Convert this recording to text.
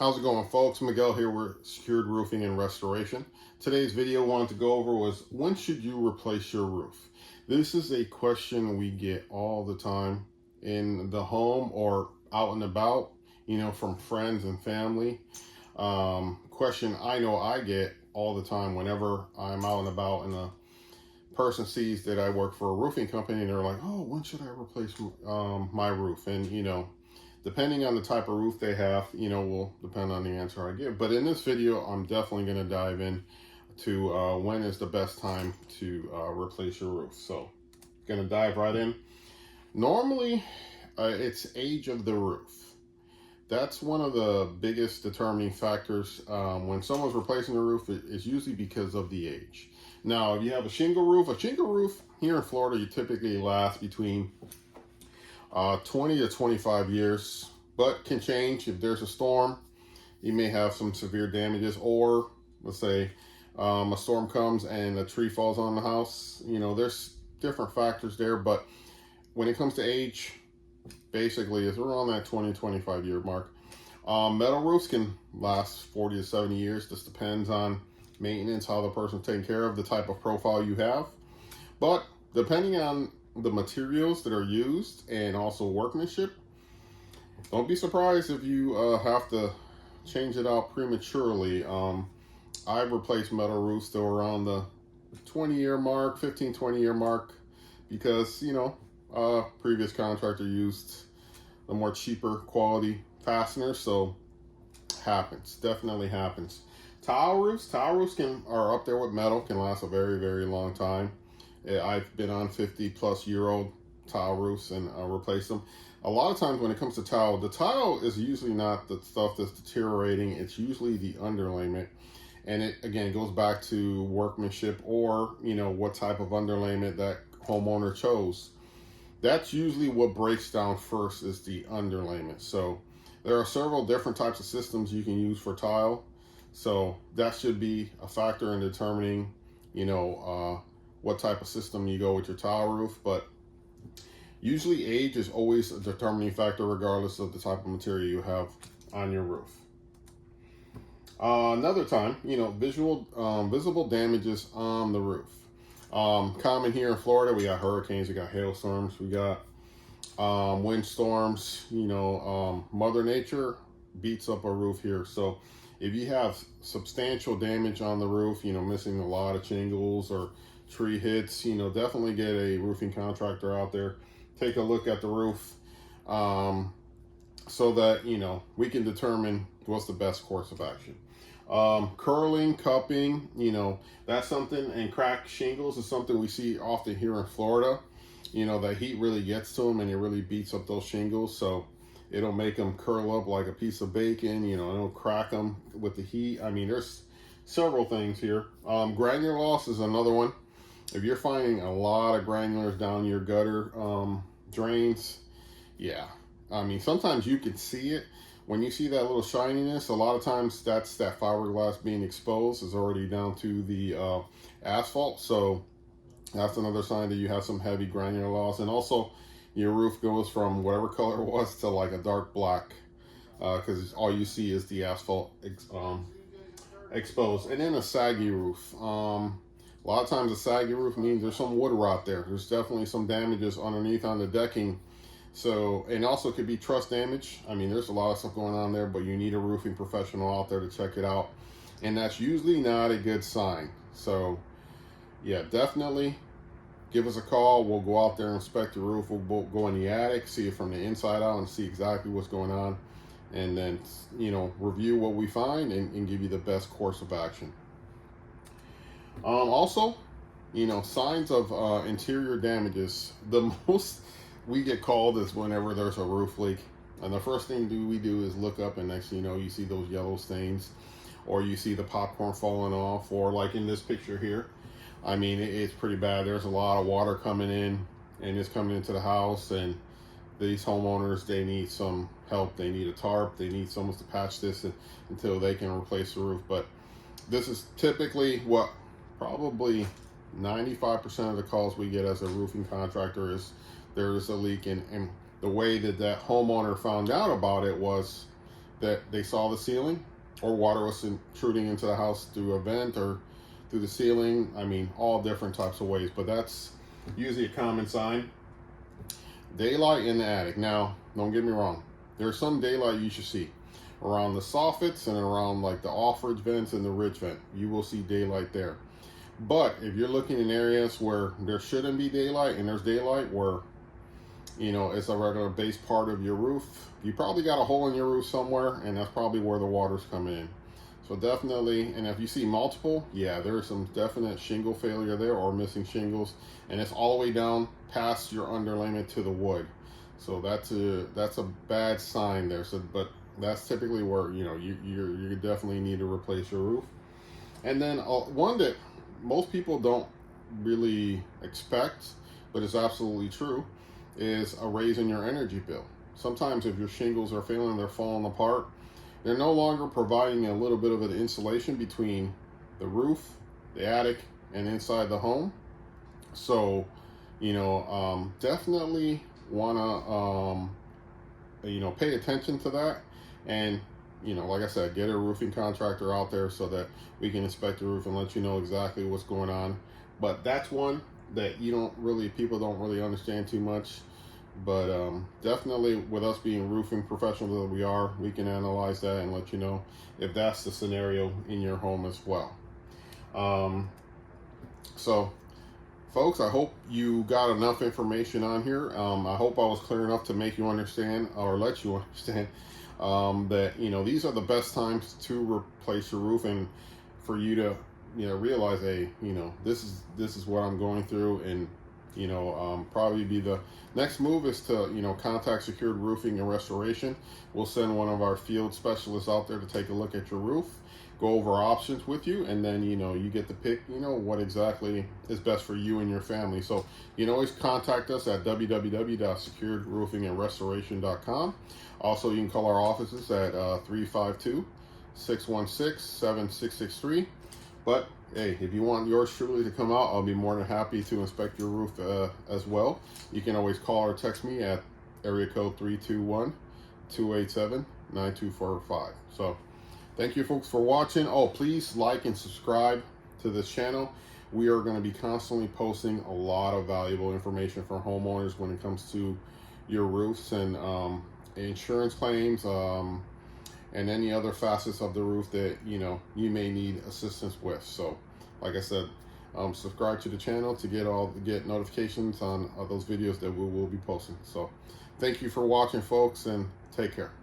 How's it going, folks? Miguel here with Secured Roofing and Restoration. Today's video I wanted to go over was, when should you replace your roof? This is a question we get all the time in the home or out and about, from friends and family. Question I know I get all the time whenever I'm out and about and a person sees that I work for a roofing company and they're like, oh, when should I replace my roof? And, depending on the type of roof they have, will depend on the answer I give. But in this video, I'm definitely going to dive in to when is the best time to replace your roof. So, going to dive right in. Normally, it's age of the roof. That's one of the biggest determining factors. When someone's replacing the roof, it's usually because of the age. Now, if you have a shingle roof here in Florida, you typically last between 20 to 25 years, but can change. If there's a storm, you may have some severe damages, or let's say a storm comes and a tree falls on the house. There's different factors there, but when it comes to age, basically it's around that 20-25 year mark. Metal roofs can last 40 to 70 years. This depends on maintenance, how the person's taking care of, the type of profile you have. But depending on the materials that are used and also workmanship, don't be surprised if you have to change it out prematurely. I've replaced metal roofs that were around the 20-year mark, 15-20-year mark, because previous contractor used the more cheaper quality fasteners. So definitely happens. Tile roofs are up there with metal, can last a very, very long time. I've been on 50-plus-year-old tile roofs and replaced them. A lot of times when it comes to tile, the tile is usually not the stuff that's deteriorating. It's usually the underlayment. And it, again, goes back to workmanship or, what type of underlayment that homeowner chose. That's usually what breaks down first, is the underlayment. So there are several different types of systems you can use for tile. So that should be a factor in determining, what type of system you go with your tile roof. But usually age is always a determining factor regardless of the type of material you have on your roof. Another time, visible damages on the roof. Common here in Florida, we got hurricanes, we got hailstorms, we got windstorms. Mother Nature beats up a roof here. So if you have substantial damage on the roof, missing a lot of shingles or tree hits, definitely get a roofing contractor out there, take a look at the roof, so that, we can determine what's the best course of action. Curling, cupping, that's something, and cracked shingles is something we see often here in Florida. That heat really gets to them and it really beats up those shingles. So it'll make them curl up like a piece of bacon, it'll crack them with the heat. I mean, there's several things here. Granular loss is another one. If you're finding a lot of granulars down your gutter drains, yeah. I mean, sometimes you can see it. When you see that little shininess, a lot of times that's that fiberglass being exposed, is already down to the asphalt. So that's another sign that you have some heavy granular loss. And also, your roof goes from whatever color it was to like a dark black, because all you see is the asphalt exposed. And then a saggy roof. A lot of times a saggy roof means there's some wood rot there. There's definitely some damages underneath on the decking. So, and also could be truss damage. I mean, there's a lot of stuff going on there, but you need a roofing professional out there to check it out. And that's usually not a good sign. So, yeah, definitely give us a call. We'll go out there and inspect the roof. We'll go in the attic, see it from the inside out and see exactly what's going on. And then, review what we find and give you the best course of action. Also, signs of interior damages. The most we get called is whenever there's a roof leak. And the first thing we do is look up, and next thing you know, you see those yellow stains, or you see the popcorn falling off, or like in this picture here. I mean, it's pretty bad. There's a lot of water coming in, and it's coming into the house, and these homeowners, they need some help. They need a tarp. They need someone to patch this until they can replace the roof. But this is typically what probably 95% of the calls we get as a roofing contractor is there is a leak. And the way that homeowner found out about it was that they saw the ceiling, or water was intruding into the house through a vent or through the ceiling. I mean, all different types of ways, but that's usually a common sign. Daylight in the attic. Now, don't get me wrong. There's some daylight you should see around the soffits and around like the off-ridge vents and the ridge vent. You will see daylight there. But if you're looking in areas where there shouldn't be daylight and there's daylight where, you know, it's a regular base part of your roof, you probably got a hole in your roof somewhere, and that's probably where the water's coming in. So definitely, and if you see multiple, yeah, there's some definite shingle failure there or missing shingles, and it's all the way down past your underlayment to the wood. So that's a bad sign there. So, but that's typically where, you know, you definitely need to replace your roof. And then one that most people don't really expect, but it's absolutely true, is a raise in your energy bill. Sometimes if your shingles are failing, they're falling apart, they're no longer providing a little bit of an insulation between the roof, the attic, and inside the home. So, you know, definitely want to, you know, pay attention to that. And, you know, like I said, get a roofing contractor out there so that we can inspect the roof and let you know exactly what's going on. But that's one that people don't really understand too much. But definitely, with us being roofing professionals that we are, we can analyze that and let you know if that's the scenario in your home as well. So folks, I hope you got enough information on here. I hope I was clear enough to make you understand, or let you understand, that, you know, these are the best times to replace your roof, and for you to, you know, realize, hey, you know, this is what I'm going through. And, you know, probably be the next move is to, you know, contact Secured Roofing and Restoration. We'll send one of our field specialists out there to take a look at your roof, go over options with you, and then, you know, you get to pick, you know, what exactly is best for you and your family. So you can always contact us at www.securedroofingandrestoration.com. Also, you can call our offices at 352-616-7663. But hey, if you want yours truly to come out, I'll be more than happy to inspect your roof as well. You can always call or text me at area code 321-287-9245. So thank you folks for watching. Oh, please like and subscribe to this channel. We are going to be constantly posting a lot of valuable information for homeowners when it comes to your roofs and insurance claims, and any other facets of the roof that, you know, you may need assistance with. So like I said, subscribe to the channel to get notifications on those videos that we will be posting. So thank you for watching, folks, and take care.